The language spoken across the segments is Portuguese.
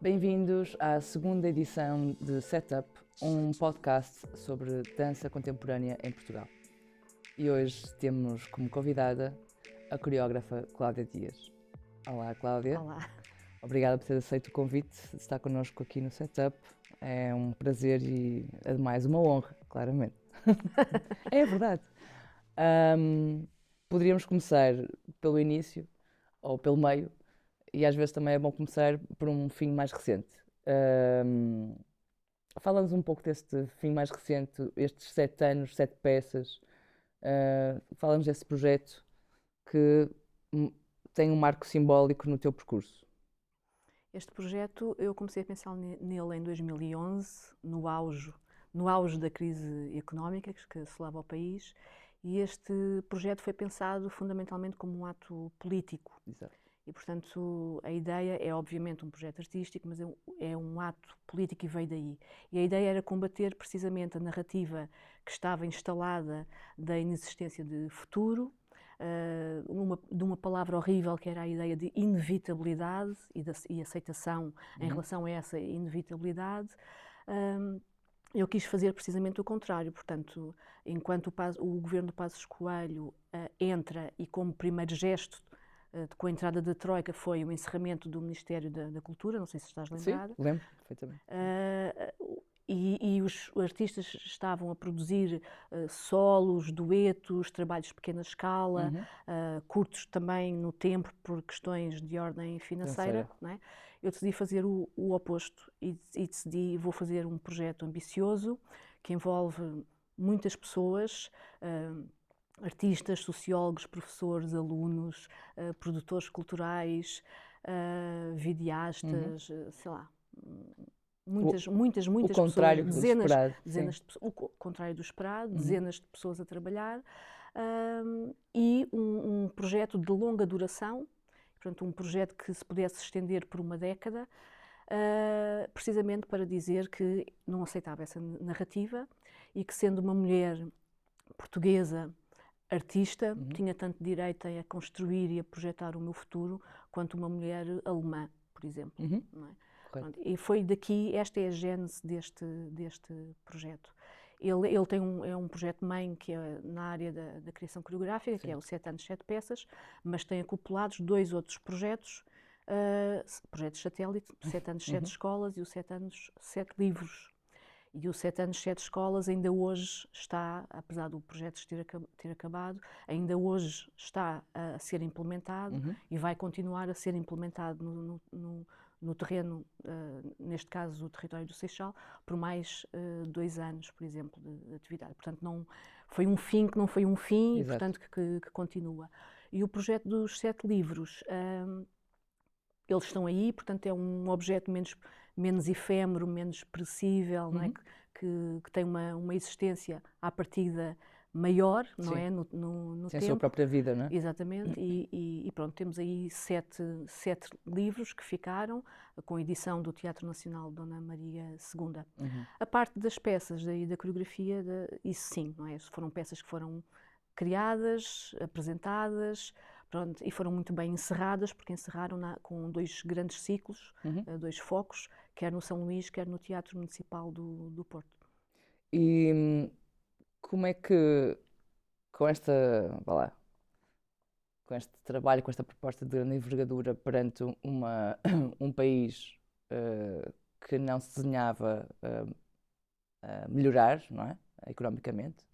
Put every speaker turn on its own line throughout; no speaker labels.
Bem-vindos à segunda edição de Setup, um podcast sobre dança contemporânea em Portugal. E hoje temos como convidada a coreógrafa Cláudia Dias. Olá, Cláudia.
Olá.
Obrigada por ter aceito o convite de estar connosco aqui no Setup. É um prazer e, ademais, uma honra, claramente. É verdade. Poderíamos começar pelo início ou pelo meio, e às vezes também é bom começar por um fim mais recente. Fala-nos um pouco deste fim mais recente, estes 7 anos, 7 peças. Fala-nos desse projeto que tem um marco simbólico no teu percurso.
Este projeto, eu comecei a pensar nele em 2011, no auge da crise económica que assolava o país, e este projeto foi pensado fundamentalmente como um ato político.
Exato.
E, portanto, a ideia é obviamente um projeto artístico, mas é um ato político e veio daí. E a ideia era combater precisamente a narrativa que estava instalada da inexistência de futuro, de uma palavra horrível que era a ideia de inevitabilidade e aceitação em relação a essa inevitabilidade. Eu quis fazer precisamente o contrário, portanto, enquanto o governo do Passos Coelho entra e como primeiro gesto com a entrada da Troika foi o encerramento do Ministério da Cultura, não sei se estás lembrada.
Sim, lembro perfeitamente.
E os artistas estavam a produzir solos, duetos, trabalhos de pequena escala, curtos também no tempo por questões de ordem financeira. Não é? Eu decidi fazer o oposto e decidi, vou fazer um projeto ambicioso que envolve muitas pessoas, artistas, sociólogos, professores, alunos, produtores culturais, videastas, sei lá, muitas
contrário
pessoas, dezenas de pessoas, o contrário do esperado, dezenas de pessoas a trabalhar, e um projeto de longa duração, portanto um projeto que se pudesse estender por uma década, precisamente para dizer que não aceitava essa narrativa e que, sendo uma mulher portuguesa, artista, tinha tanto direito a construir e a projetar o meu futuro quanto uma mulher alemã, por exemplo. Não é? Pronto, e foi daqui, esta é a gênese deste projeto. Ele tem um projeto-mãe que é na área da criação coreográfica, que é o 7 anos, 7 peças, mas tem acoplados 2 outros projetos, projetos satélite, 7 anos, 7 escolas e o 7 anos, 7 livros. E o 7 anos, 7 escolas ainda hoje está, apesar do projeto ter acabado, ainda hoje está a ser implementado e vai continuar a ser implementado no terreno, neste caso o território do Seixal, por mais 2 anos, por exemplo, de atividade. Portanto, não foi um fim que não foi um fim. Exato. E, portanto, que continua. E o projeto dos 7 livros, eles estão aí, portanto é um objeto menos efêmero, menos perecível, não é? Que tem uma existência à partida maior, não é? No
tem
tempo.
A sua própria vida, não é?
Exatamente, e pronto, temos aí 7 livros que ficaram, com edição do Teatro Nacional Dona Maria II. A parte das peças da coreografia, isso sim, não é? Foram peças que foram criadas, apresentadas, pronto, e foram muito bem encerradas, porque encerraram com 2 grandes ciclos, 2 focos, quer no São Luís, quer no Teatro Municipal do Porto.
E como é que, com com este trabalho, com esta proposta de grande envergadura perante um país que não se desenhava a melhorar, não é? Economicamente,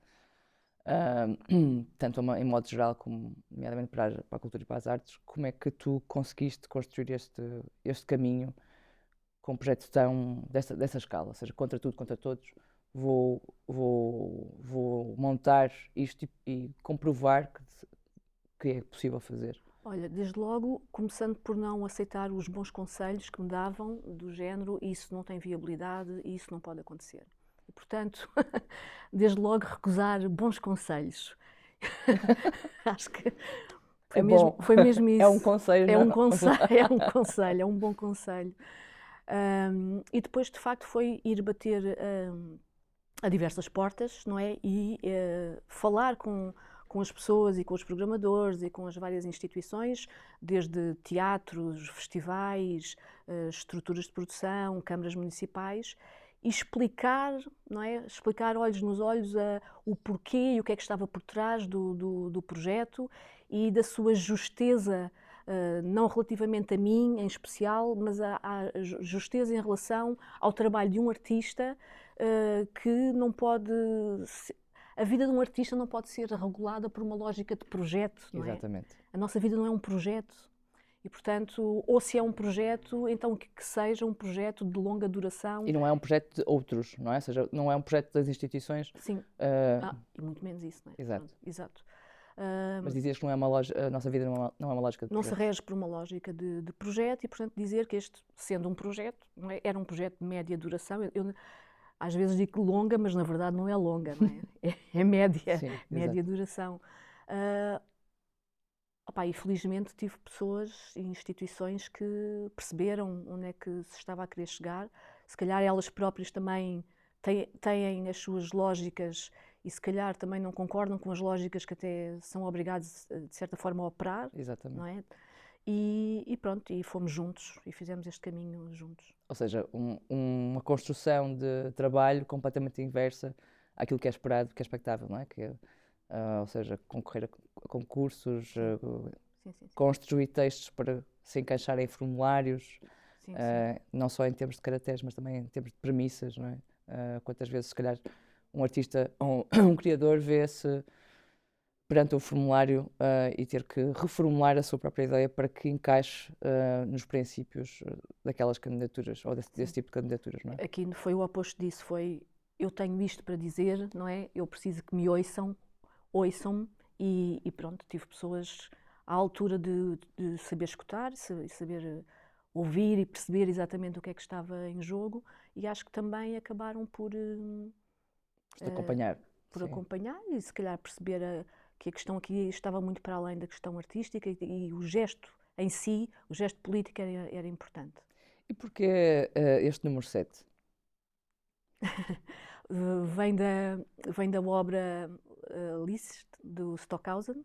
tanto em modo geral como, nomeadamente, para a cultura e para as artes, como é que tu conseguiste construir este caminho com um projeto dessa escala, ou seja, contra tudo, contra todos, vou montar isto e comprovar que é possível fazer?
Olha, desde logo, começando por não aceitar os bons conselhos que me davam, do género, isso não tem viabilidade, isso não pode acontecer. E, portanto, desde logo recusar bons conselhos. Acho que foi mesmo isso.
É um conselho,
é
não?
um conselho, é um conselho, é um bom conselho. E depois, de facto, foi ir bater a diversas portas, não é? E falar com as pessoas e com os programadores e com as várias instituições, desde teatros, festivais, estruturas de produção, câmaras municipais, e explicar, não é? Explicar olhos nos olhos o porquê e o que é que estava por trás do projeto e da sua justeza, não relativamente a mim em especial, mas à justeza em relação ao trabalho de um artista que não pode. A vida de um artista não pode ser regulada por uma lógica de projeto, não é?
Exatamente.
A nossa vida não é um projeto. E, portanto, ou se é um projeto, então que seja um projeto de longa duração.
E não é um projeto de outros, não é? Ou seja, não é um projeto das instituições.
Sim. E muito menos isso, não é?
Exato.
Pronto, exato.
Mas dizias que não é uma lógica, a nossa vida não é uma lógica de
Não se
projeto.
rege por uma lógica de projeto e, portanto, dizer que este, sendo um projeto, não é? Era um projeto de média duração. Eu às vezes digo longa, mas na verdade não é longa, não é? É média,
Sim,
média duração. E felizmente tive pessoas e instituições que perceberam onde é que se estava a querer chegar. Se calhar elas próprias também têm as suas lógicas e se calhar também não concordam com as lógicas que até são obrigados, de certa forma, a operar.
Exatamente.
Não é? E pronto, e fomos juntos e fizemos este caminho juntos.
Ou seja, uma construção de trabalho completamente inversa àquilo que é esperado, que é expectável, não é? Ou seja, concorrer a concursos,
Sim.
construir textos para se encaixarem em formulários,
Sim.
não só em termos de caracteres, mas também em termos de premissas, não é? Quantas vezes, se calhar, um artista ou um criador vê-se perante o formulário e ter que reformular a sua própria ideia para que encaixe nos princípios daquelas candidaturas, ou desse tipo de candidaturas, não é?
Aqui foi o oposto disso, eu tenho isto para dizer, não é? Eu preciso que me ouçam-me e pronto, tive pessoas à altura de saber escutar, saber ouvir e perceber exatamente o que é que estava em jogo e acho que também acabaram por
Acompanhar.
Por acompanhar e se calhar perceber que a questão aqui estava muito para além da questão artística e o gesto em si, o gesto político era importante.
E porquê este número 7?
Vem da obra Liszt, do Stockhausen,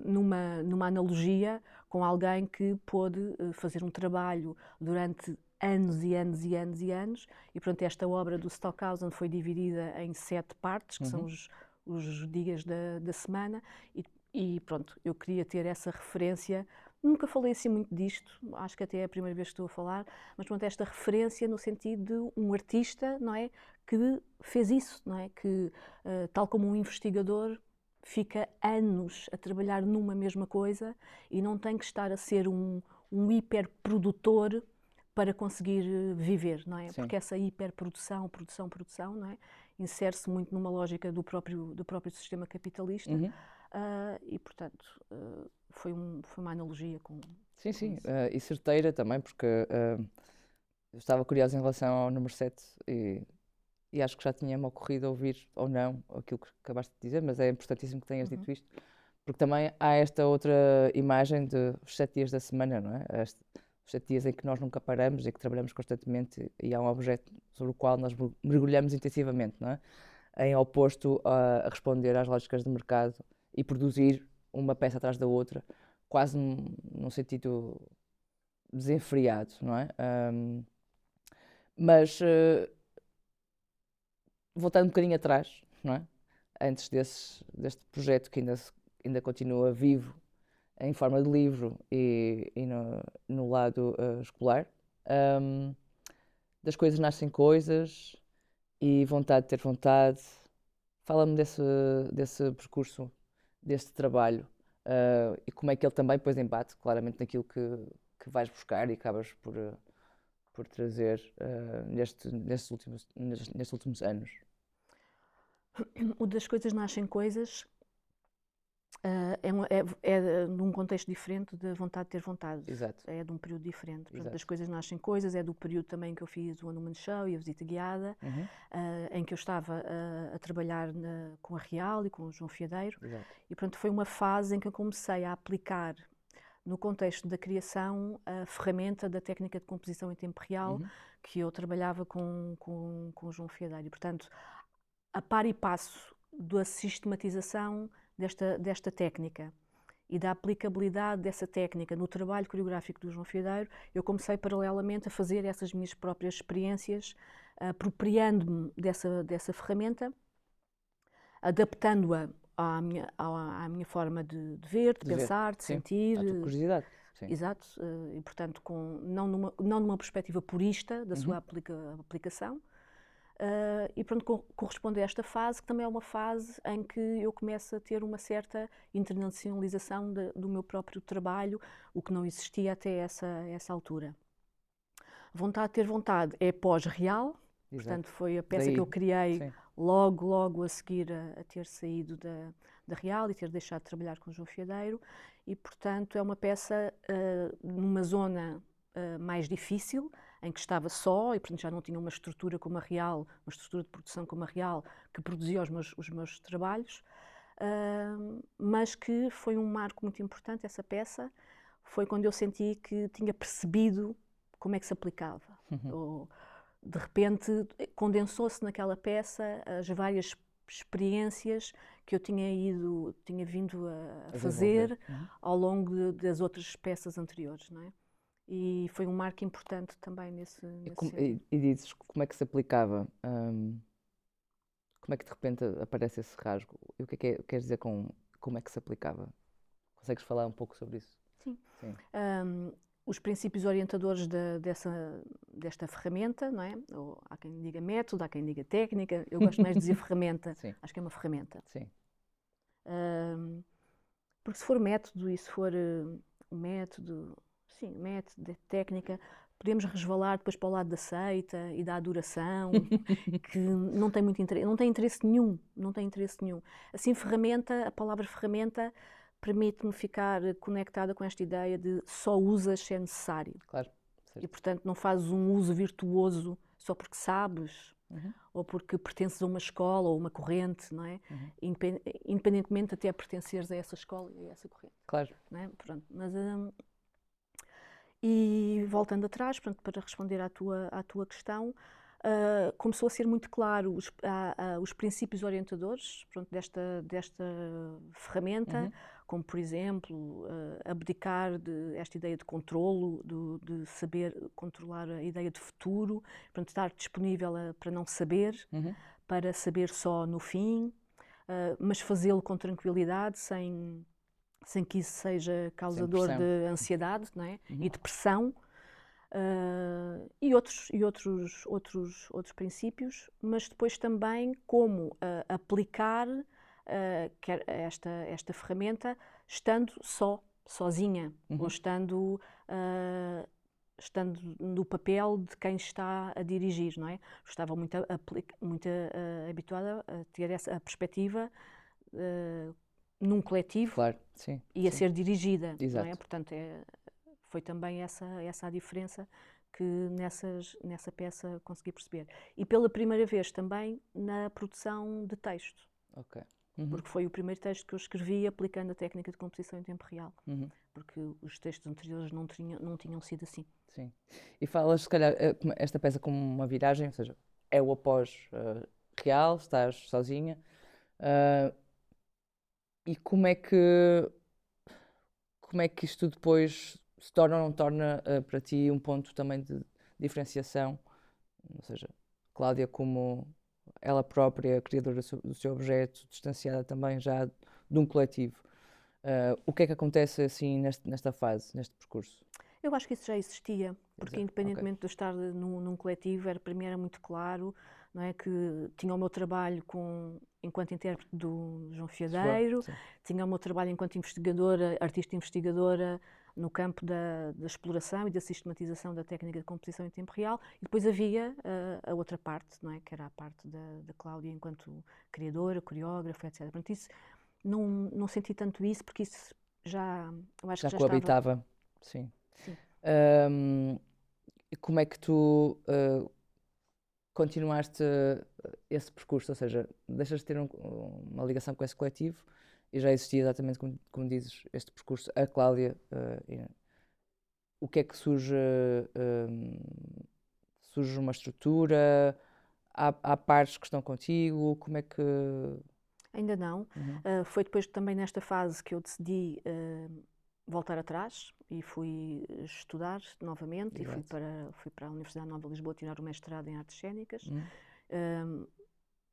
numa analogia com alguém que pôde fazer um trabalho durante anos e anos e anos e anos, e portanto esta obra do Stockhausen foi dividida em 7 partes, que são os dias da semana, e pronto, eu queria ter essa referência. Nunca falei assim muito disto, acho que até é a primeira vez que estou a falar, mas pronto, esta referência no sentido de um artista, não é, que fez isso, não é, que tal como um investigador fica anos a trabalhar numa mesma coisa e não tem que estar a ser um hiperprodutor para conseguir viver, não é?
Sim.
Porque essa hiperprodução, produção, não é? Insere-se muito numa lógica do próprio sistema capitalista e, portanto, foi uma analogia com
Sim,
isso.
e certeira também, porque eu estava curiosa em relação ao número 7 e acho que já tinha-me ocorrido ouvir ou não aquilo que acabaste de dizer, mas é importantíssimo que tenhas dito isto, porque também há esta outra imagem de os 7 dias da semana, não é? Os 7 dias em que nós nunca paramos e que trabalhamos constantemente e há um objeto sobre o qual nós mergulhamos intensivamente, não é? Em oposto a responder às lógicas de mercado e produzir uma peça atrás da outra, quase num sentido desenfreado, não é? Mas voltando um bocadinho atrás, não é? Antes deste projeto que ainda continua vivo em forma de livro e no lado escolar, das coisas nascem coisas e vontade de ter vontade. Fala-me desse percurso, deste trabalho e como é que ele também depois embate claramente naquilo que vais buscar e acabas por trazer nestes últimos anos.
O das coisas nascem coisas É num contexto diferente da vontade de ter vontade.
Exato.
É de um período diferente. Portanto,
Exato.
das coisas nascem coisas, é do período também que eu fiz o One Woman Show e a Visita Guiada, em que eu estava a trabalhar com a Real e com o João Fiadeiro.
Exato.
E pronto, foi uma fase em que eu comecei a aplicar, no contexto da criação, a ferramenta da técnica de composição em tempo real, que eu trabalhava com o João Fiadeiro. E, portanto, a par e passo da sistematização desta técnica e da aplicabilidade dessa técnica no trabalho coreográfico do João Fiadeiro, eu comecei paralelamente a fazer essas minhas próprias experiências, apropriando-me dessa ferramenta, adaptando-a à minha forma de ver, de pensar, de sentir.
A tua curiosidade. Sim.
Exato, e portanto não numa perspectiva purista da sua aplicação. E pronto, corresponde a esta fase, que também é uma fase em que eu começo a ter uma certa internacionalização do meu próprio trabalho, o que não existia até essa altura. Vontade de ter vontade é pós-real, portanto foi a peça que eu criei logo a seguir a ter saído da Real e ter deixado de trabalhar com o João Fiadeiro, e portanto é uma peça numa zona mais difícil, em que estava só e portanto já não tinha uma estrutura como a Real, uma estrutura de produção como a Real, que produzia os meus trabalhos, mas que foi um marco muito importante. Essa peça foi quando eu senti que tinha percebido como é que se aplicava. De repente condensou-se naquela peça as várias experiências que eu tinha vindo a fazer ao longo das outras peças anteriores, não é? E foi um marco importante também nesse
sentido. E dizes como é que se aplicava? Como é que de repente aparece esse rasgo? E o que é que queres dizer com como é que se aplicava? Consegues falar um pouco sobre isso?
Sim. Os princípios orientadores desta ferramenta, não é? Ou há quem diga método, há quem diga técnica. Eu gosto mais de dizer ferramenta.
Sim.
Acho que é uma ferramenta.
Sim.
Porque se for método e se for um método, sim, método, técnica, podemos resvalar depois para o lado da seita e da adoração, que não tem muito interesse, não tem interesse nenhum. Assim, ferramenta, a palavra ferramenta permite-me ficar conectada com esta ideia de só usas se é necessário.
Claro. Certo.
E, portanto, não fazes um uso virtuoso só porque sabes, ou porque pertences a uma escola ou uma corrente, não é? Independentemente até pertenceres a essa escola e a essa corrente.
Claro.
Não é? Pronto, mas, e voltando atrás, portanto, para responder à tua questão, começou a ser muito claro os princípios orientadores, pronto, desta ferramenta, como, por exemplo, abdicar desta ideia de controlo, de saber controlar a ideia de futuro, portanto, estar disponível para não saber, para saber só no fim, mas fazê-lo com tranquilidade, sem que isso seja causador de ansiedade, não é? E depressão. E outros princípios, mas depois também como aplicar esta ferramenta estando sozinha, ou estando no papel de quem está a dirigir, não é? Estava muito habituada a ter essa perspectiva num coletivo,
claro, sim,
e a ser dirigida,
exato,
não é? Portanto, foi também essa a diferença que nessa peça consegui perceber. E pela primeira vez também na produção de texto.
Ok.
Porque foi o primeiro texto que eu escrevi aplicando a técnica de composição em tempo real. Porque os textos anteriores não tinham sido assim.
Sim. E falas, se calhar, esta peça como uma viragem, ou seja, é o após real, estás sozinha. E como é que isto depois se torna ou não torna para ti um ponto também de diferenciação? Ou seja, Cláudia como ela própria, criadora do seu objeto, distanciada também já de um coletivo. O que é que acontece assim nesta fase, neste percurso?
Eu acho que isso já existia, porque independentemente de eu estar num coletivo, para mim era muito claro, não é, que tinha o meu trabalho enquanto intérprete do João Fiadeiro, tinha o meu trabalho enquanto investigadora, artista investigadora no campo da exploração e da sistematização da técnica de composição em tempo real, e depois havia a outra parte, não é, que era a parte da Cláudia enquanto criadora, coreógrafa, etc. Portanto, isso não senti tanto isso, porque isso eu acho
Já
que já estava.
coabitava, sim.
Sim.
E como é que tu continuaste esse percurso? Ou seja, deixas de ter uma ligação com esse coletivo e já existia exatamente como dizes, este percurso. A Cláudia, o que é que surge? Surge uma estrutura? Há pares que estão contigo? Como é que.
Ainda não.
Uhum.
Foi depois também nesta fase que eu decidi voltar atrás e fui estudar novamente e
Exato.
fui para a Universidade Nova de Lisboa tirar o mestrado em artes cênicas.
Uhum.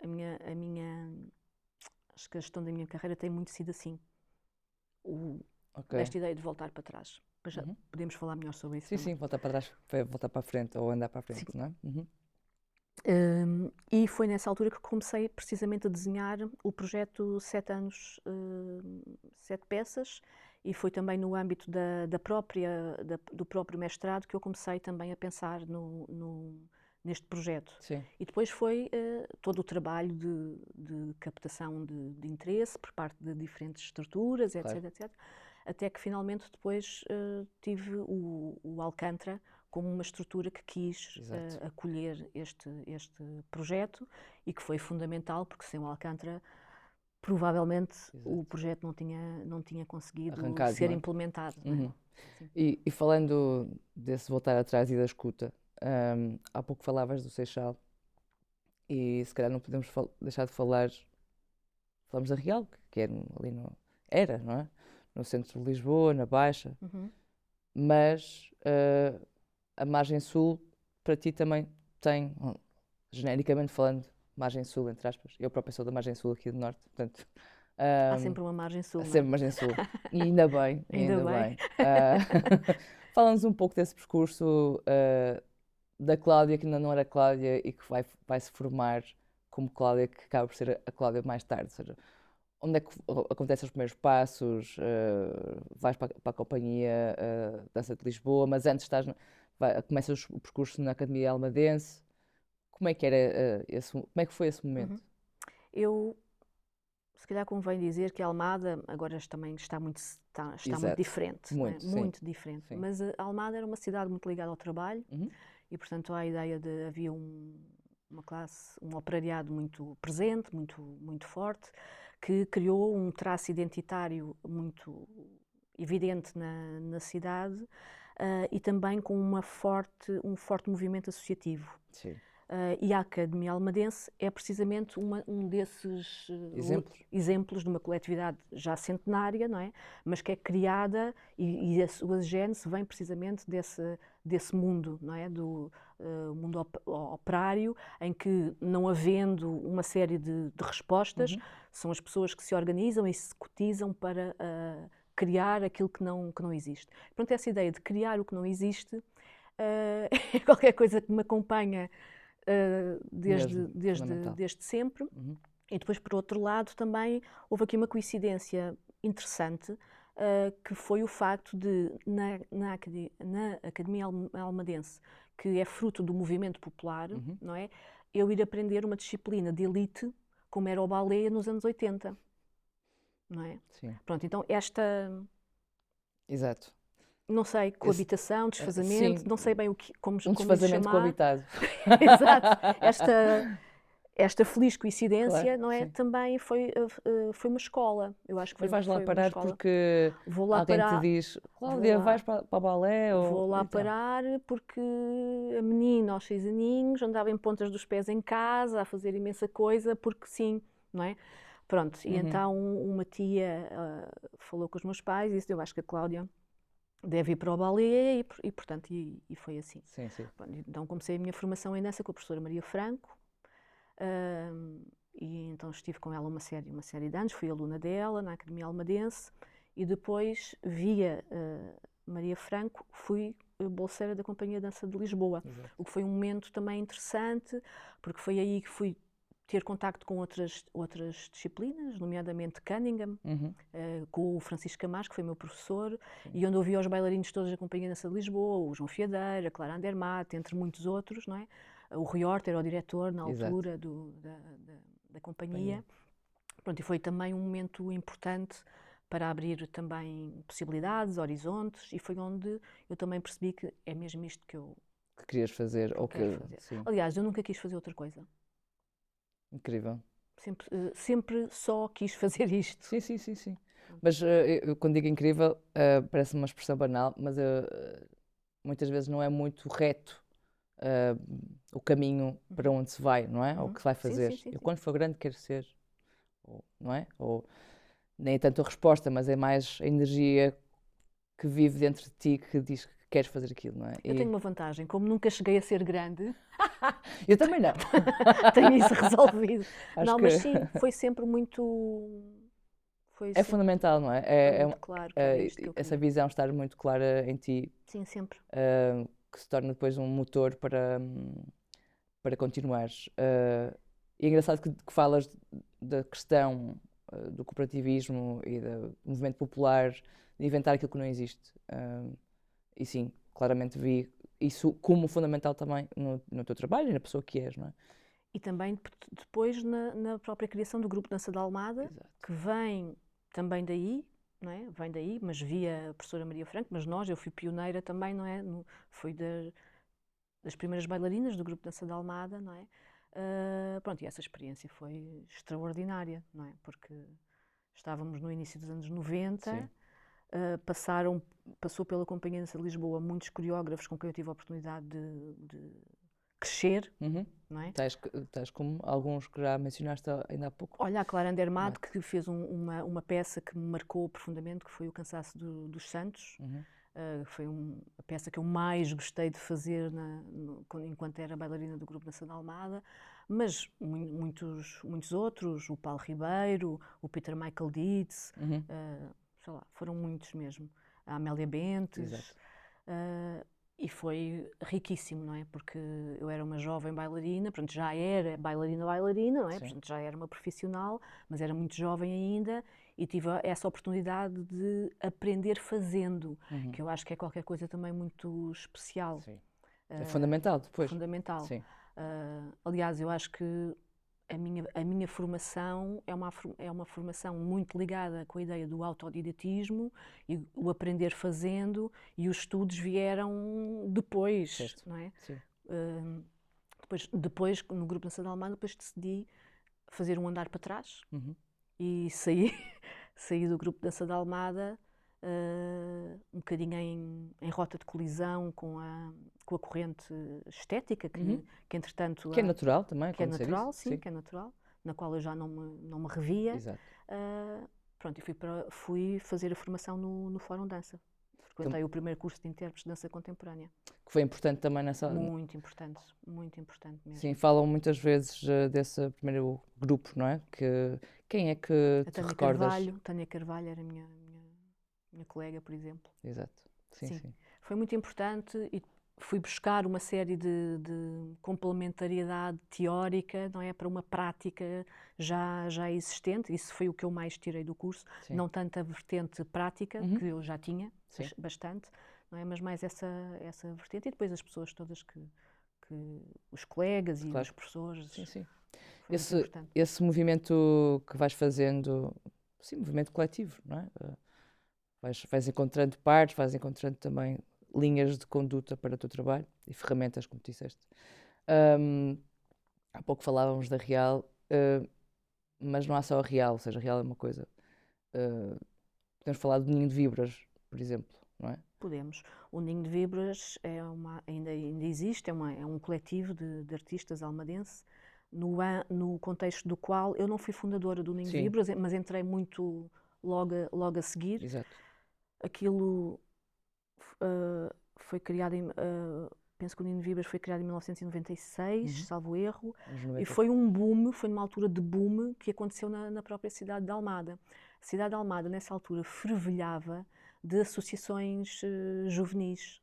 Um, acho que a gestão da minha carreira tem muito sido assim.
Ok.
Esta ideia de voltar para trás. Mas já
Uhum.
podemos falar melhor sobre isso
Sim,
também.
sim, voltar para trás, voltar para a frente ou andar para a frente,
Sim.
não é? Uhum.
E foi nessa altura que comecei precisamente a desenhar o projeto 7 anos, 7 peças, e foi também no âmbito do próprio mestrado que eu comecei também a pensar neste projeto.
Sim.
E depois foi todo o trabalho de captação de interesse por parte de diferentes estruturas,
Claro.
etc, etc, até que finalmente depois tive o Alcântara como uma estrutura que quis acolher este projeto e que foi fundamental, porque sem o Alcântara provavelmente o projeto não tinha conseguido
Arrancado,
ser
não é?
implementado.
Uhum.
Não é?
E falando desse voltar atrás e da escuta, há pouco falavas do Seixal e se calhar não podemos deixar de falar, falamos da Real, que é ali era, não é? No centro de Lisboa, na Baixa,
Uhum.
mas a margem sul para ti também tem, genericamente falando, margem sul, entre aspas. Eu próprio sou da margem sul aqui do Norte, portanto.
Há sempre uma margem sul, não é?
Sempre margem sul. E ainda bem,
Ainda
ainda
bem.
bem. Fala-nos um pouco desse percurso da Cláudia, que ainda não era Cláudia e que vai se formar como Cláudia, que acaba por ser a Cláudia mais tarde. Ou seja, onde é que acontecem os primeiros passos? Vais para a Companhia Dança de Lisboa, mas antes começas o percurso na Academia Almadense. Como é que era como é que foi esse momento?
Eu, se calhar convém dizer que a Almada agora também está muito
Exato.
diferente, não é?
Muito, sim.
Muito diferente.
Sim.
Mas a Almada era uma cidade muito ligada ao trabalho
Uhum.
e, portanto, há a ideia de havia uma classe, um operariado muito presente, muito forte, que criou um traço identitário muito evidente na cidade e também com um forte movimento associativo.
Sim.
E a Academia Almadense é precisamente um desses exemplos de uma coletividade já centenária, não é? Mas que é criada e a sua gênese vem precisamente desse mundo, não é? Do mundo operário, em que, não havendo uma série de respostas, são as pessoas que se organizam e se cotizam para criar aquilo que não existe. Portanto, essa ideia de criar o que não existe é qualquer coisa que me acompanha desde sempre.
Uhum.
E depois, por outro lado, também houve aqui uma coincidência interessante, que foi o facto de, na Academia Almadense, que é fruto do movimento popular, não é? Eu ir aprender uma disciplina de elite, como era o balé nos anos 80. Não é?
Sim.
Pronto, então
Exato.
não sei, coabitação, desfazamento,
sim,
não sei bem como
desfazamento
chamar.
coabitado.
Exato. Esta feliz coincidência,
Claro,
não é?
sim.
Também foi uma escola. Eu acho que
Mas vais lá
foi uma
parar
escola.
porque
Vou lá
alguém te
parar.
diz,
Vou
Cláudia,
lá.
vais para o balé?
Vou lá
Então.
parar porque a menina aos 6 aninhos andava em pontas dos pés em casa a fazer imensa coisa porque sim, não é? Pronto, e então uma tia falou com os meus pais e disse, eu acho que a Cláudia deve ir para o balé e portanto, e foi assim.
Sim, sim.
Pronto, então comecei a minha formação em dança com a professora Maria Franco e então estive com ela uma série de anos, fui aluna dela na Academia Almadense e depois, via Maria Franco, fui bolseira da Companhia Dança de Lisboa, o que foi um momento também interessante, porque foi aí que fui ter contacto com outras disciplinas, nomeadamente Cunningham, com o Francisco Camacho, que foi meu professor, e onde eu vi os bailarinos todos da Companhia Dança de Lisboa, o João Fiadeira, a Clara Andermatt, entre muitos outros, não é? O Rui Horta era o diretor na altura da companhia. Pronto, e foi também um momento importante para abrir também possibilidades, horizontes, e foi onde eu também percebi que é mesmo isto
Que querias fazer,
que eu
ou
quero
que...
fazer.
Sim,
Aliás, eu nunca quis fazer outra coisa.
incrível.
Sempre só quis fazer isto.
Sim, sim, sim, sim. Mas eu, quando digo incrível, parece uma expressão banal, mas muitas vezes não é muito reto o caminho para onde se vai, não é? Ou o que se vai
Sim,
fazer.
sim, sim,
Eu,
sim.
quando for grande, quero ser, não é? Ou nem é tanto a resposta, mas é mais a energia que vive dentro de ti que diz que queres fazer aquilo, não é?
Eu tenho uma vantagem, como nunca cheguei a ser grande,
Eu também não.
tenho isso resolvido.
Acho
Não,
que
mas sim, foi sempre muito. Foi
é
sempre
fundamental, não é?
foi muito claro que era isto que eu
Essa
queria.
visão estar muito clara em ti,
Sim, sempre.
que se torna depois um motor para continuares. E é engraçado que falas da questão do cooperativismo e do movimento popular, de inventar aquilo que não existe. E sim, claramente vi isso como fundamental também no teu trabalho e na pessoa que és, não é?
E também depois na própria criação do Grupo Dança da Almada,
Exato.
que vem também daí, não é? Vem daí, mas via a professora Maria Franco, mas eu fui pioneira também, não é? Fui das primeiras bailarinas do Grupo Dança da Almada, não é? Pronto, e essa experiência foi extraordinária, não é? Porque estávamos no início dos anos 90,
Sim.
passou pela Companhia de Dança de Lisboa muitos coreógrafos com quem eu tive a oportunidade de crescer,
Uhum.
não é?
Tais como alguns que já mencionaste ainda há pouco.
Olha, a Clara Andermatt,
Mate.
que fez uma peça que me marcou profundamente, que foi O Cansaço dos Santos.
Uhum.
Foi a peça que eu mais gostei de fazer enquanto era bailarina do Grupo Dança da Almada, mas muitos outros, o Paulo Ribeiro, o Peter Michael Dietz,
Uhum.
sei lá, foram muitos mesmo. A Amélia Bentes.
Exato.
E foi riquíssimo, não é? Porque eu era uma jovem bailarina, portanto já era bailarina, não é?
Sim.
Portanto já era uma profissional, mas era muito jovem ainda e tive essa oportunidade de aprender fazendo,
Uhum.
que eu acho que é qualquer coisa também muito especial.
Sim. É fundamental depois.
Fundamental.
Sim.
Aliás, eu acho que a minha formação é uma formação muito ligada com a ideia do autodidatismo e o aprender fazendo, e os estudos vieram depois,
Certo.
não é?
Sim.
Depois, no Grupo Dança da Almada, depois decidi fazer um andar para trás
Uhum.
e saí do Grupo Dança da Almada um bocadinho em rota de colisão com a corrente estética,
Uhum.
que entretanto
Que é natural também
que é
acontecer
natural,
isso.
sim, que é natural, na qual eu já não me revia.
Exato.
Pronto, e fui fazer a formação no Fórum Dança. Frequentei o primeiro curso de intérpretes de dança contemporânea.
Que foi importante também nessa...
Muito importante mesmo.
Sim, falam muitas vezes desse primeiro grupo, não é? Quem é que
A
te recordas?
Tânia Carvalho era a minha colega, por exemplo.
Exato. Sim.
Foi muito importante e fui buscar uma série de complementariedade teórica, não é, para uma prática já existente. Isso foi o que eu mais tirei do curso,
Sim.
não tanto a vertente prática, que eu já tinha bastante, não é, mas mais essa vertente, e depois as pessoas todas que os colegas e os professores.
Sim.
Foi
Esse movimento que vais fazendo, sim, movimento coletivo, não é? Vais encontrando partes, vais encontrando também linhas de conduta para o teu trabalho e ferramentas, como tu disseste. Há pouco falávamos da Real, mas não há só a Real, ou seja, a Real é uma coisa. Podemos falar do Ninho de Víboras, por exemplo, não é?
Podemos. O Ninho de Víboras ainda existe, é um coletivo de artistas almadense, no contexto do qual eu não fui fundadora do Ninho de Víboras, mas entrei muito logo a seguir.
Exato.
Aquilo foi criado penso que o Ninho de Víboras foi criado em 1996, salvo erro, e foi um boom, foi numa altura de boom que aconteceu na própria cidade de Almada. A cidade de Almada, nessa altura, fervilhava de associações juvenis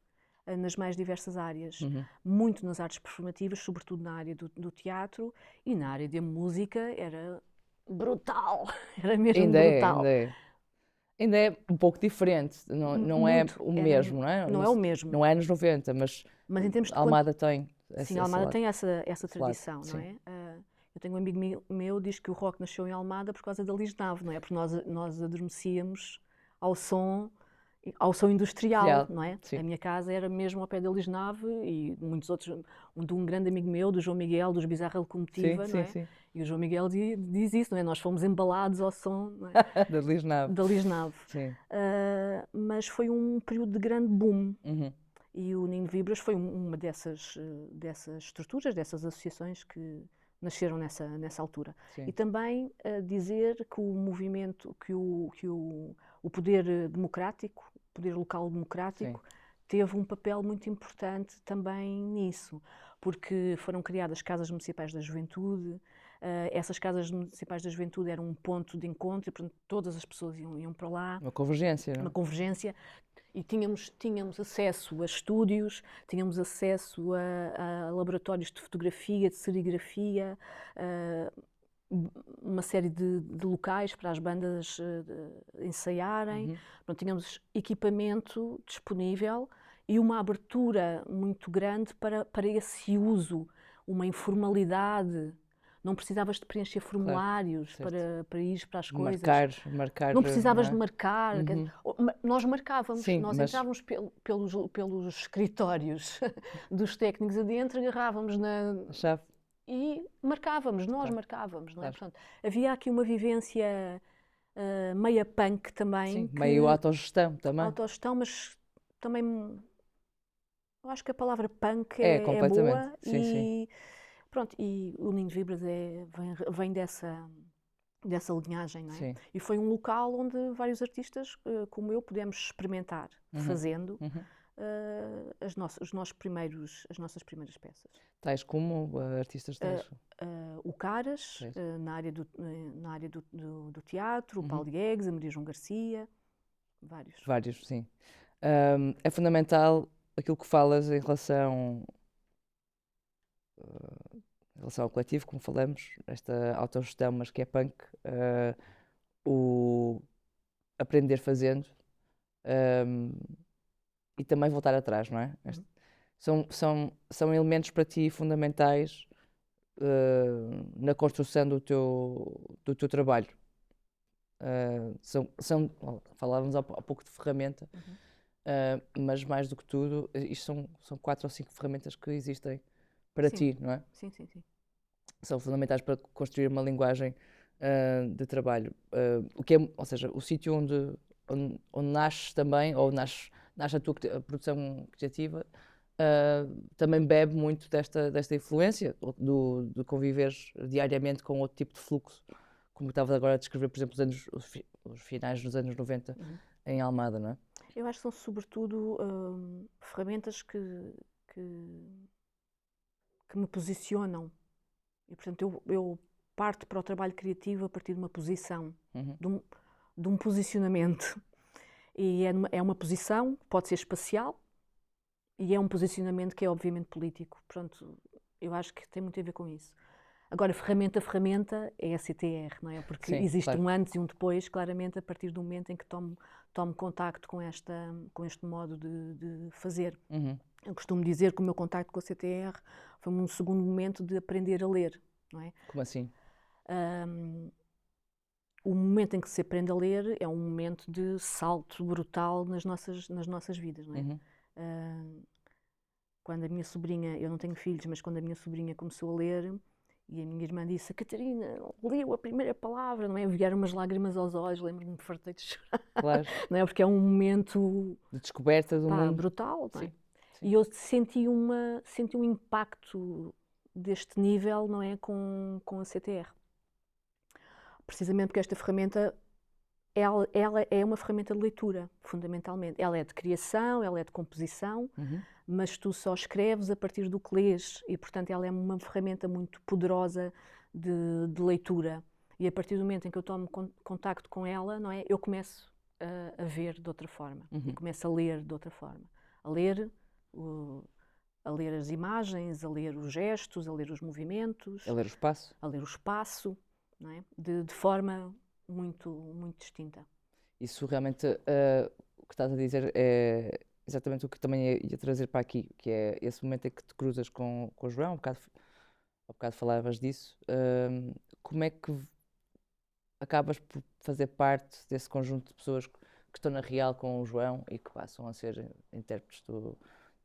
nas mais diversas áreas, muito nas artes performativas, sobretudo na área do teatro, e na área da música era brutal, era mesmo brutal.
Ainda é um pouco diferente, não é o mesmo, não é?
Não é o mesmo.
Não é nos 90, mas
em termos de
Almada tem
sim, Almada tem essa tradição, não é? Eu tenho um amigo meu que diz que o rock nasceu em Almada por causa da Lisnave, não é? Porque nós adormecíamos ao som, ao som industrial, não é?
Sim.
A minha casa era mesmo ao pé da Lisnave e muitos outros, de um grande amigo meu, do João Miguel, dos Bizarra Locomotiva, não é?
Sim.
E o João Miguel diz isso, não é? Nós fomos embalados ao som, não é?
Da Lisnave.
Da Lisnave.
Sim.
Mas foi um período de grande boom.
Uhum.
E o Ninho de Vibras foi uma dessas estruturas, dessas associações que nasceram nessa altura.
Sim.
E também dizer que o movimento, que o poder democrático, o poder local democrático,
Sim.
teve um papel muito importante também nisso, porque foram criadas casas municipais da juventude. Essas casas municipais da juventude eram um ponto de encontro e, portanto, todas as pessoas iam para lá.
Uma convergência, não é?
Uma convergência. E tínhamos acesso a estúdios, tínhamos acesso a laboratórios de fotografia, de serigrafia, uma série de locais para as bandas ensaiarem.
Uhum.
Pronto, tínhamos equipamento disponível e uma abertura muito grande para esse uso, uma informalidade. Não precisavas de preencher formulários para ir para as coisas.
Marcar.
Não precisavas
não é?
de marcar.
Uhum.
Nós marcávamos,
Sim,
nós
mas-
entrávamos pelos escritórios dos técnicos adentro, agarrávamos
A chave.
e marcávamos, nós
Claro.
marcávamos, não é?
Claro.
Portanto, havia aqui uma vivência meia punk também.
Sim,
que-
meio autogestão também.
autogestão, mas também eu acho que a palavra punk
É,
é
completamente.
boa
Sim,
e
sim.
pronto, e o Ninho de Vibras vem dessa linhagem, não é?
Sim.
E foi um local onde vários artistas, como eu, pudemos experimentar,
Uhum.
fazendo
Uhum.
as nossas primeiras peças.
Tais como artistas tais.
O Caras,
Certo.
na área do teatro, o
Uhum.
Paulo Diegues, a Maria João Garcia, vários.
Vários, sim. É fundamental aquilo que falas em relação ao coletivo, como falamos, esta autogestão, mas que é punk, o aprender fazendo, e também voltar atrás, não é? São elementos para ti fundamentais na construção do teu trabalho. Falávamos há pouco de ferramenta, mas mais do que tudo, isto são 4 ou 5 ferramentas que existem para
Sim.
ti, não é?
Sim.
São fundamentais para construir uma linguagem de trabalho. Ou seja, o sítio onde nasces também, ou nasce a tua produção criativa, também bebe muito desta influência, de conviveres diariamente com outro tipo de fluxo, como estava agora a descrever, por exemplo, os finais dos anos 90 em Almada, não é?
Eu acho que são sobretudo ferramentas que me posicionam. E, portanto, eu parto para o trabalho criativo a partir de uma posição, de um posicionamento. E é uma posição, pode ser espacial, e é um posicionamento que é obviamente político. Portanto, eu acho que tem muito a ver com isso. Agora, ferramenta é a CTR, não é? Porque
Sim,
existe
claro.
um antes e um depois, claramente, a partir do momento em que tomo contacto com este modo de fazer. Eu costumo dizer que o meu contacto com a CTR foi um segundo momento de aprender a ler, não é?
Como assim?
O momento em que se aprende a ler é um momento de salto brutal nas nossas vidas, não é? Quando a minha sobrinha, eu não tenho filhos, mas quando a minha sobrinha começou a ler e a minha irmã disse: a Catarina leu a primeira palavra, não é? Vieram umas lágrimas aos olhos, lembro-me, fartei de chorar,
Claro.
não é? Porque é um momento
De descoberta do mundo.
brutal, não é?
Sim.
E eu senti um impacto deste nível, não é? Com a CTR. Precisamente porque esta ferramenta, ela é uma ferramenta de leitura, fundamentalmente. Ela é de criação, ela é de composição, mas tu só escreves a partir do que lês e, portanto, ela é uma ferramenta muito poderosa de leitura. E a partir do momento em que eu tomo contacto com ela, não é? Eu começo a ver de outra forma e começo a ler de outra forma. A ler as imagens, a ler os gestos, a ler os movimentos.
A ler o espaço.
A ler o espaço, não é? De forma muito, muito distinta.
Isso realmente, o que estás a dizer é exatamente o que também ia trazer para aqui, que é esse momento em que te cruzas com o João, um bocado há bocado falavas disso, como é que acabas por fazer parte desse conjunto de pessoas que estão na real com o João e que passam a ser intérpretes do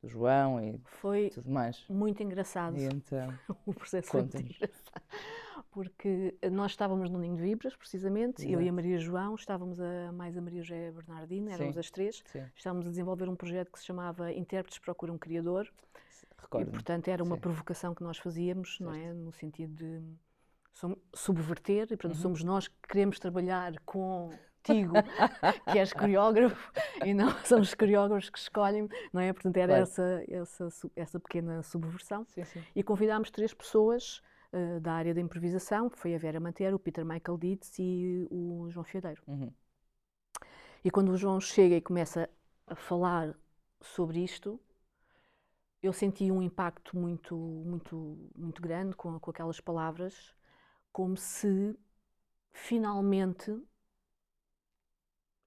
João e
Foi
tudo mais?
muito engraçado.
E então,
O processo foi muito
conta-nos.
engraçado. Porque nós estávamos no Ninho de Vibras, precisamente, eu e a
Exato.
Maria João, estávamos mais a Maria José Bernardino, éramos
Sim,
as três,
sim,
estávamos a desenvolver um projeto que se chamava Intérpretes Procuram Criador, e
recordo-me.
portanto era uma
Sim,
provocação que nós fazíamos, não é?
certo.
No sentido de subverter, e portanto
Uhum.
somos nós que queremos trabalhar contigo, que és coreógrafo, e não somos os coreógrafos que escolhem, não é? Portanto era
Claro.
essa pequena subversão.
Sim, sim.
E convidámos 3 pessoas da área da improvisação, que foi a Vera Mantero, o Peter Michael Dietz e o João Fiadeiro.
Uhum.
E quando o João chega e começa a falar sobre isto, eu senti um impacto muito grande com aquelas palavras, como se finalmente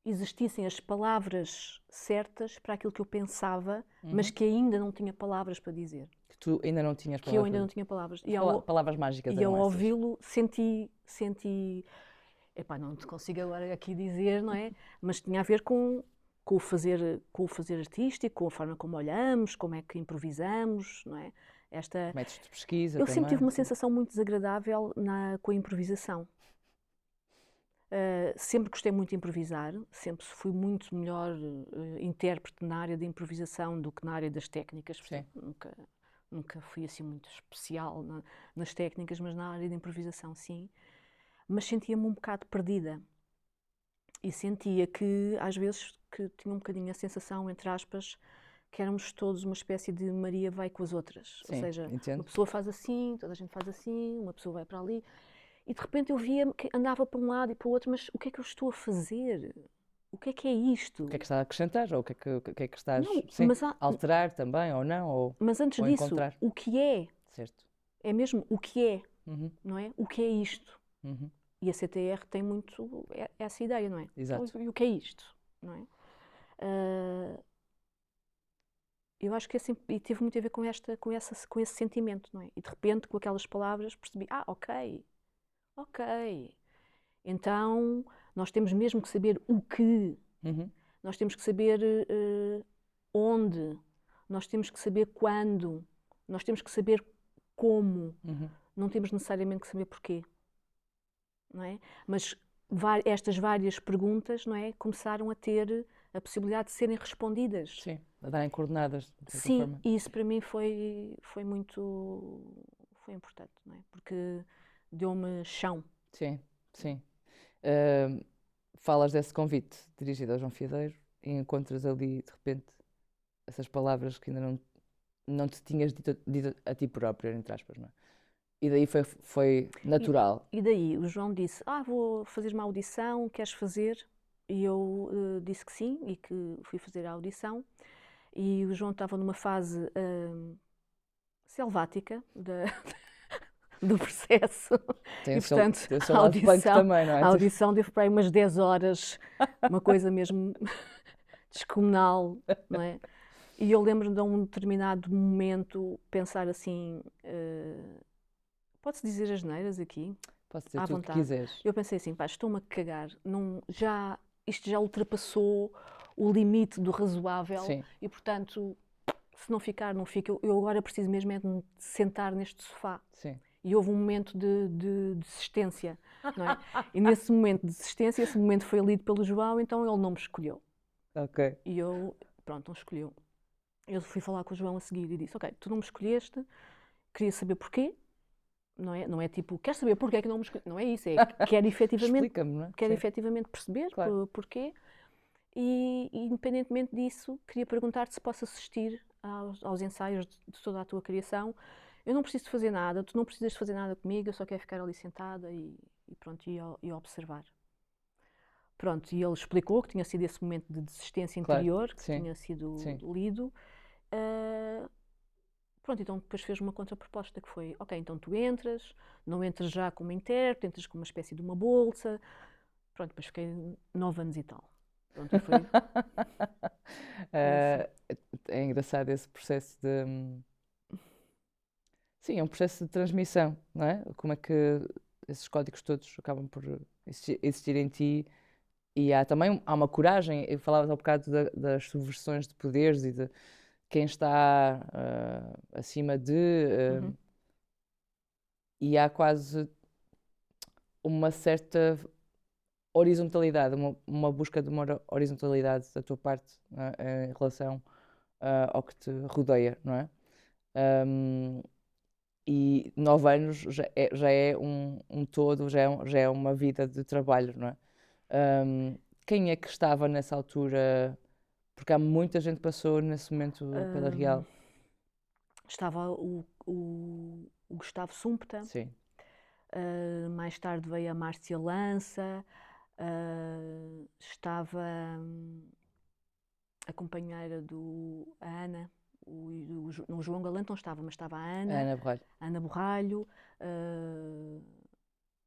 existissem as palavras certas para aquilo que eu pensava, mas que ainda não tinha palavras para dizer.
Que tu ainda não tinhas
Que eu
palavras.
ainda não tinha palavras.
Palavras mágicas
E ao
eram essas.
ouvi-lo senti, epá, não te consigo agora aqui dizer, não é? Mas tinha a ver com o fazer artístico, com a forma como olhamos, como é que improvisamos, não é?
Métodos de pesquisa
Eu sempre tive
também.
uma sensação muito desagradável com a improvisação. Sempre gostei muito de improvisar, sempre fui muito melhor intérprete na área da improvisação do que na área das técnicas.
Sim.
Nunca fui assim muito especial nas técnicas, mas na área da improvisação sim. Mas sentia-me um bocado perdida e sentia que às vezes que tinha um bocadinho a sensação, entre aspas, que éramos todos uma espécie de Maria vai com as outras.
Sim,
Ou seja,
entendo.
uma pessoa faz assim, toda a gente faz assim, uma pessoa vai para ali. E de repente eu via que andava para um lado e para o outro, mas o que é que eu estou a fazer? O que é isto?
O que é que estás a acrescentar? Ou o que é que estás,
Não,
sim, a alterar também, ou não?
mas antes
ou
disso,
encontrar?
o que é?
Certo.
É mesmo o que é,
Uhum.
não é? O que é isto?
Uhum.
E a CTR tem muito essa ideia, não é?
Exato.
E o que é isto? Não é? Eu acho que e teve muito a ver com esse sentimento, não é? E de repente, com aquelas palavras, percebi, ok. Então, nós temos mesmo que saber o que,
Uhum.
nós temos que saber onde, nós temos que saber quando, nós temos que saber como,
Uhum.
não temos necessariamente que saber porquê, não é? Mas estas várias perguntas, não é, começaram a ter a possibilidade de serem respondidas.
Sim, a darem coordenadas, de certa
Sim,
forma.
e isso para mim foi importante, não é? Porque deu-me chão.
Sim, sim. Falas desse convite dirigido ao João Fiadeiro e encontras ali, de repente, essas palavras que ainda não te tinhas dito a ti próprio, entre aspas, não é? E daí foi natural.
E daí o João disse, vou fazer uma audição, queres fazer? E eu disse que sim, e que fui fazer a audição. E o João estava numa fase selvática do processo.
Tem
E
o seu,
portanto,
tem o seu lado punk também, não é?
a audição teve para aí umas 10 horas, uma coisa mesmo descomunal, não é? E eu lembro-me de um determinado momento pensar assim, pode-se dizer asneiras aqui?
Posso dizer
À
tudo o que
vontade.
quiseres.
Eu pensei assim, estou-me a cagar, isto já ultrapassou o limite do razoável.
Sim.
E portanto, se não ficar, não fica. Eu agora preciso mesmo é de me sentar neste sofá.
Sim.
E houve um momento de desistência, não é? E nesse momento de desistência, esse momento foi lido pelo João, então ele não me escolheu.
Ok.
E eu, pronto, não escolheu. Eu fui falar com o João a seguir e disse, ok, tu não me escolheste, queria saber porquê, não é tipo, queres saber porquê é que não me escolheste? Não é isso, quero efetivamente,
Explica-me, não é?
quero
Sim.
efetivamente perceber
Claro.
porquê. E, independentemente disso, queria perguntar-te se posso assistir aos ensaios de toda a tua criação. Eu não preciso de fazer nada, tu não precisas de fazer nada comigo, eu só quero ficar ali sentada e pronto, e observar. Pronto, e ele explicou que tinha sido esse momento de desistência interior,
Claro.
que
Sim.
tinha sido
Sim.
lido. Pronto, então depois fez uma contraproposta que foi, ok, então tu não entras já como intérprete, entras como uma espécie de uma bolsa. Pronto, depois fiquei 9 anos e tal. Pronto, e foi...
É engraçado esse processo de Sim, é um processo de transmissão, não é? Como é que esses códigos todos acabam por existir em ti. E há também uma coragem, eu falava há bocado das subversões de poderes e de quem está acima de. E há quase uma certa horizontalidade, uma busca de uma horizontalidade da tua parte, não é? Em relação ao que te rodeia, não é? E 9 anos já é um todo, já é uma vida de trabalho, não é? Quem é que estava nessa altura? Porque há muita gente que passou nesse momento pela Real.
Estava o Gustavo Sumpta,
Sim,
mais tarde veio a Márcia Lança, estava a companheira a Ana, o João Galante não estava, mas estava a
a
Ana,
Ana Borralho.
Ana Borralho,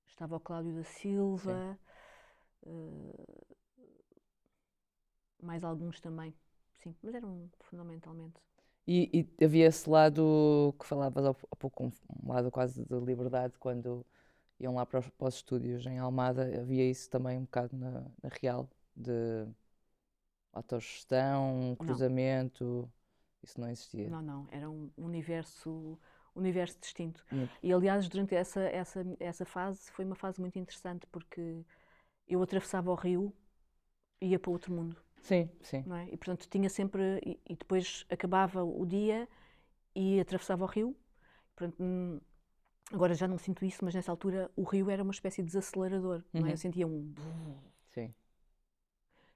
estava o Cláudio da
Sim.
Silva, mais alguns também, sim, mas eram fundamentalmente.
E havia esse lado que falavas há pouco, um lado quase de liberdade, quando iam lá para os estúdios em Almada, havia isso também um bocado na Real, de autogestão,
Não,
cruzamento, isso não existia.
não, era um universo distinto.
Muito.
E aliás, durante essa fase, foi uma fase muito interessante, porque eu atravessava o rio e ia para outro mundo,
Sim, sim,
não é? E portanto tinha sempre, e depois acabava o dia e atravessava o rio. Portanto, agora já não sinto isso, mas nessa altura o rio era uma espécie de desacelerador, não é? Eu sentia um...
sim.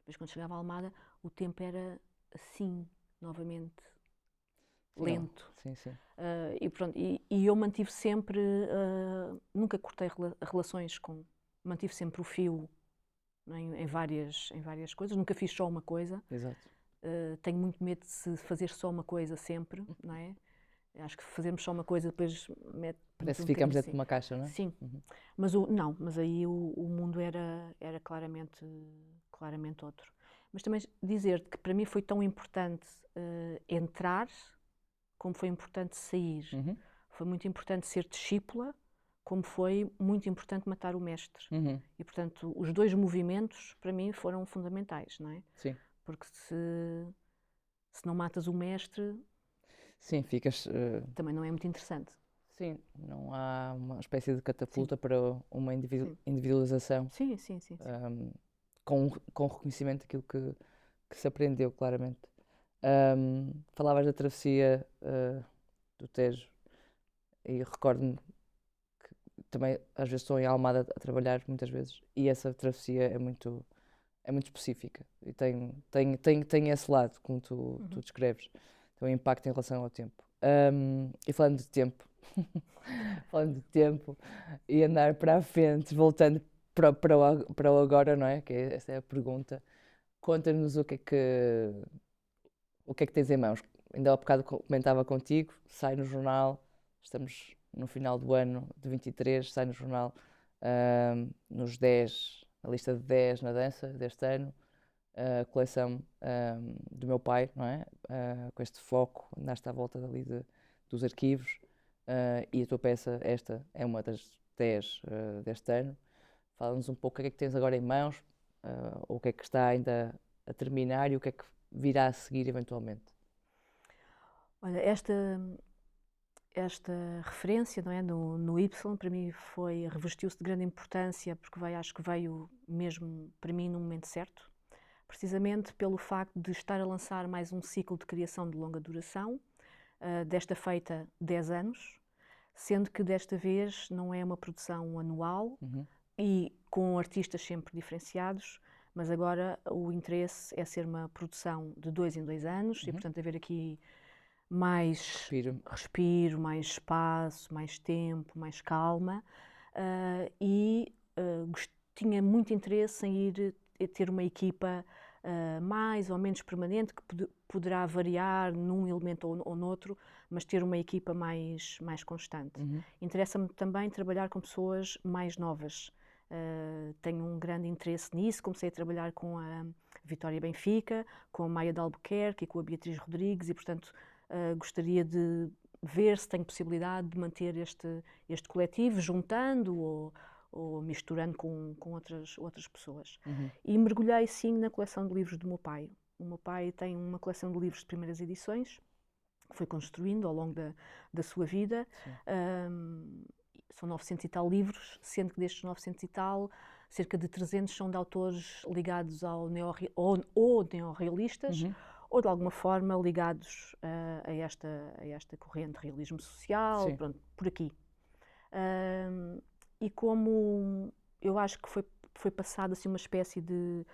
Depois quando chegava a Almada, o tempo era assim, novamente,
Sim,
lento.
sim, sim.
E, pronto, e eu mantive sempre, nunca cortei relações mantive sempre o fio, não é, em várias coisas, nunca fiz só uma coisa.
Exato.
Tenho muito medo de se fazer só uma coisa sempre, não é? Acho que fazermos só uma coisa depois mete
Parece
um
que ficamos
bocadinho
dentro de
assim.
uma caixa, não é?
Sim,
Uhum.
mas aí o mundo era claramente outro. Mas também dizer-te que para mim foi tão importante entrar como foi importante sair.
Uhum.
Foi muito importante ser discípula, como foi muito importante matar o mestre.
Uhum.
E, portanto, os dois movimentos, para mim, foram fundamentais, não é?
Sim.
Porque se não matas o mestre,
Sim, ficas.
também não é muito interessante.
Sim, não há uma espécie de
Sim,
catapulta para uma
sim.
individualização
Sim.
com o reconhecimento daquilo que se aprendeu, claramente. Falavas da travessia do Tejo e recordo-me que também às vezes estou em Almada a trabalhar, muitas vezes, e essa travessia é muito específica e tem esse lado, como tu descreves, tem um impacto em relação ao tempo. E falando de tempo, falando de tempo e andar para a frente, voltando para o agora, não é? Essa é a pergunta. Conta-nos o que é que tens em mãos. Ainda há bocado comentava contigo, sai no jornal, estamos no final do ano de 23, sai no jornal nos 10, a lista de 10 na dança deste ano, a coleção do meu pai, não é? Com este foco, andaste à volta dali dos arquivos, e a tua peça, esta, é uma das 10 deste ano. Fala-nos um pouco o que é que tens agora em mãos, ou o que é que está ainda a terminar e o que é que virá a seguir eventualmente.
Olha, esta referência, não é, no Y, para mim revestiu-se de grande importância, porque acho que veio mesmo para mim no momento certo, precisamente pelo facto de estar a lançar mais um ciclo de criação de longa duração, desta feita 10 anos, sendo que desta vez não é uma produção anual e com artistas sempre diferenciados, mas agora o interesse é ser uma produção de 2 em 2 anos e, portanto, haver aqui mais respiro, mais espaço, mais tempo, mais calma, tinha muito interesse em ir ter uma equipa mais ou menos permanente, que poderá variar num elemento ou noutro, mas ter uma equipa mais constante. Interessa-me também trabalhar com pessoas mais novas. Tenho um grande interesse nisso. Comecei a trabalhar com a Vitória Benfica, com a Maia de Albuquerque e com a Beatriz Rodrigues e, portanto, gostaria de ver se tenho possibilidade de manter este coletivo, juntando ou misturando com outras pessoas. E mergulhei, sim, na coleção de livros do meu pai. O meu pai tem uma coleção de livros de primeiras edições, que foi construindo ao longo da sua vida. São 900 e tal livros, sendo que destes 900 e tal, cerca de 300 são de autores ligados ou neorrealistas, ou de alguma forma ligados a esta corrente de realismo social, pronto, por aqui. E como eu acho que foi passada assim, uma espécie de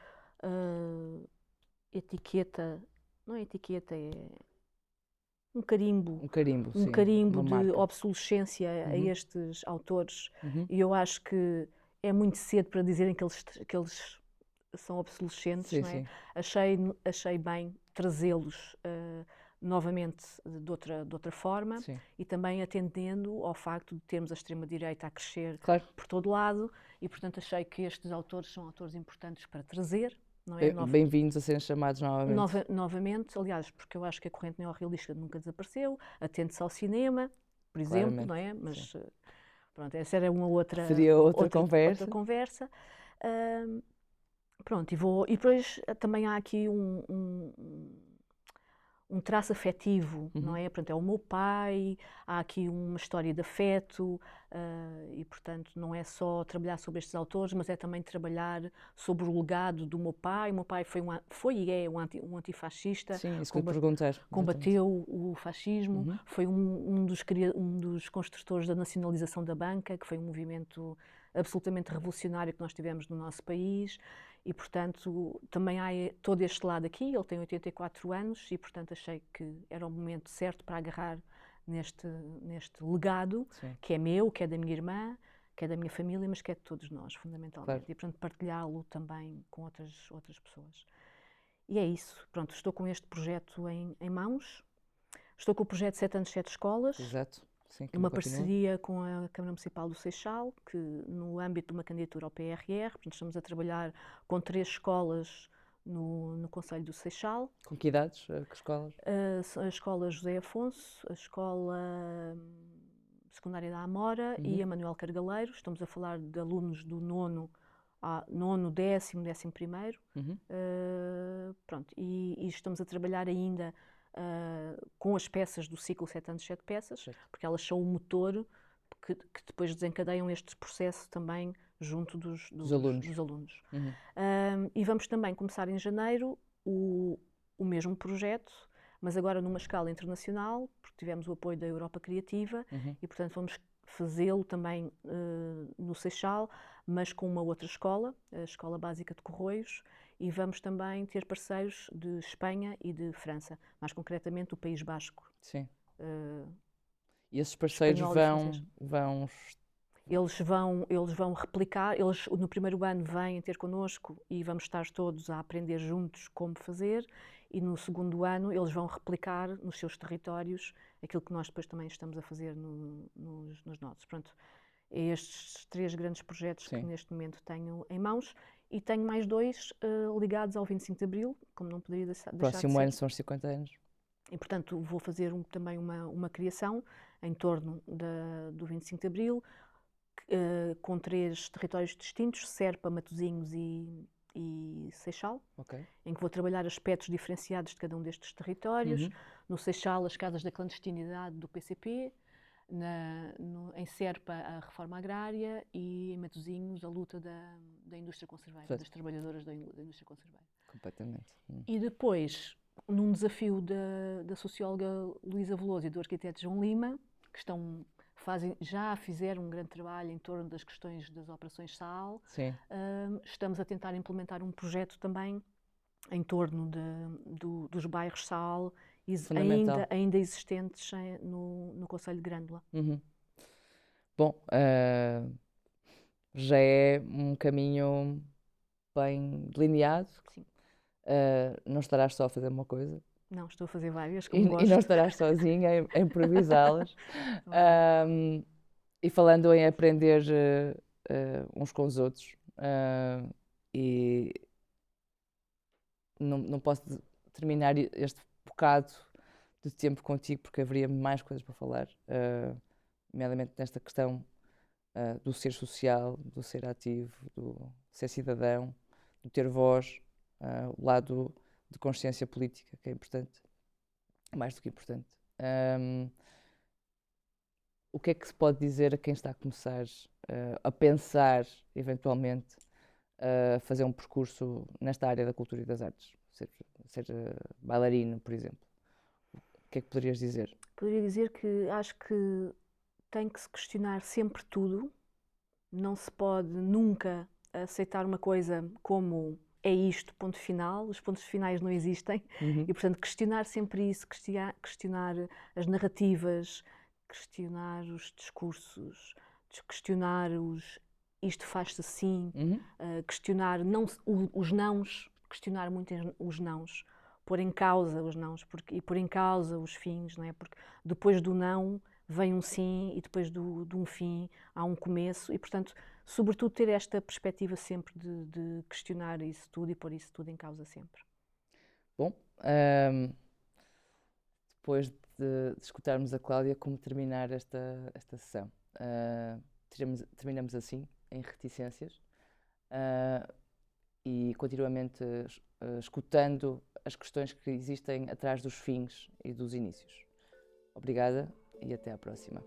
etiqueta, não é etiqueta, é um carimbo
sim,
carimbo
uma
de
marca.
obsolescência a estes autores, e eu acho que é muito cedo para dizerem que eles são obsolescentes,
Sim,
não é?
sim.
Achei bem trazê-los novamente de outra forma,
Sim.
e também atendendo ao facto de termos a extrema-direita a crescer
Claro.
por todo lado, e portanto achei que estes autores são autores importantes para trazer. Não é?
Bem-vindos a serem chamados novamente.
Novamente, aliás, porque eu acho que a corrente neorrealista nunca desapareceu, atende-se ao cinema, por exemplo,
Claramente,
não é? Mas
sim.
pronto, essa era uma
Seria outra conversa.
Outra conversa. Pronto, e depois também há aqui um traço afetivo, não é? Portanto, é o meu pai, há aqui uma história de afeto, e portanto não é só trabalhar sobre estes autores, mas é também trabalhar sobre o legado do meu pai. O meu pai foi e é um antifascista.
Sim, isso que eu te perguntar.
Combateu o fascismo, foi um dos construtores da nacionalização da banca, que foi um movimento absolutamente revolucionário que nós tivemos no nosso país. E, portanto, também há todo este lado aqui. Ele tem 84 anos e, portanto, achei que era o momento certo para agarrar neste legado,
Sim.
que é meu, que é da minha irmã, que é da minha família, mas que é de todos nós, fundamentalmente.
Claro.
E, portanto, partilhá-lo também com outras pessoas. E é isso. Pronto, estou com este projeto em mãos. Estou com o projeto 7 anos, 7 escolas.
Exato. Sim,
Uma parceria com a Câmara Municipal do Seixal, que no âmbito de uma candidatura ao PRR, portanto, estamos a trabalhar com 3 escolas no Concelho do Seixal.
Com que idades? Que escolas?
A escola José Afonso, a escola secundária da Amora e a Manuel Cargaleiro. Estamos a falar de alunos do nono, 10º, 11º. Pronto, e estamos a trabalhar ainda com as peças do ciclo 7 anos, 7 peças, porque elas são o motor que depois desencadeiam este processo também junto dos alunos. E vamos também começar em janeiro o mesmo projeto, mas agora numa escala internacional, porque tivemos o apoio da Europa Criativa, e portanto vamos fazê-lo também no Seixal, mas com uma outra escola, a Escola Básica de Corroios, e vamos também ter parceiros de Espanha e de França, mais concretamente do País Basco.
Sim. E esses parceiros vão
eles vão replicar, eles no primeiro ano vêm ter connosco e vamos estar todos a aprender juntos como fazer, e no segundo ano eles vão replicar nos seus territórios aquilo que nós depois também estamos a fazer nos nossos. Pronto, é estes 3 grandes projetos que neste momento tenho em mãos, e tenho mais 2 ligados ao 25 de Abril, como não poderia deixar de ser.
Próximo ano são os 50 anos.
E, portanto, vou fazer também uma criação em torno do 25 de Abril, com 3 territórios distintos, Serpa, Matosinhos e Seixal, em que vou trabalhar aspectos diferenciados de cada um destes territórios. No Seixal, as casas da clandestinidade do PCP, em Serpa, a reforma agrária, e em Matosinhos, a luta da indústria conserveira, das trabalhadoras da indústria conserveira.
Completamente.
E depois, num desafio da socióloga Luísa Veloso e do arquiteto João Lima, que já fizeram um grande trabalho em torno das questões das operações SAL. Estamos a tentar implementar um projeto também em torno dos bairros SAL ainda existentes no Concelho de Grândola.
Bom, já é um caminho bem delineado.
Sim.
Não estarás só a fazer uma coisa.
Não, estou a fazer várias, como gosto.
E não estarás sozinha a improvisá-las. E falando em aprender uns com os outros, e não posso terminar este bocado de tempo contigo, porque haveria mais coisas para falar, nomeadamente nesta questão do ser social, do ser ativo, do ser cidadão, do ter voz, o lado de consciência política, que é importante, mais do que importante. O que é que se pode dizer a quem está a começar a pensar, eventualmente, a fazer um percurso nesta área da cultura e das artes? Ser bailarino, por exemplo. O que é que poderias dizer?
Poderia dizer que acho que tem que se questionar sempre tudo, não se pode nunca aceitar uma coisa como é isto, ponto final, os pontos finais não existem, e portanto questionar sempre isso, questionar as narrativas, questionar os discursos, questionar isto faz-se assim, questionar os nãos, questionar muito os nãos, pôr em causa os nãos e pôr em causa os fins, não é? Porque depois do não vem um sim e depois de um fim há um começo e, portanto, sobretudo ter esta perspectiva sempre de questionar isso tudo e pôr isso tudo em causa sempre.
Bom, depois de escutarmos a Cláudia, como terminar esta sessão? Terminamos assim, em reticências, e continuamente escutando as questões que existem atrás dos fins e dos inícios. Obrigada e até à próxima.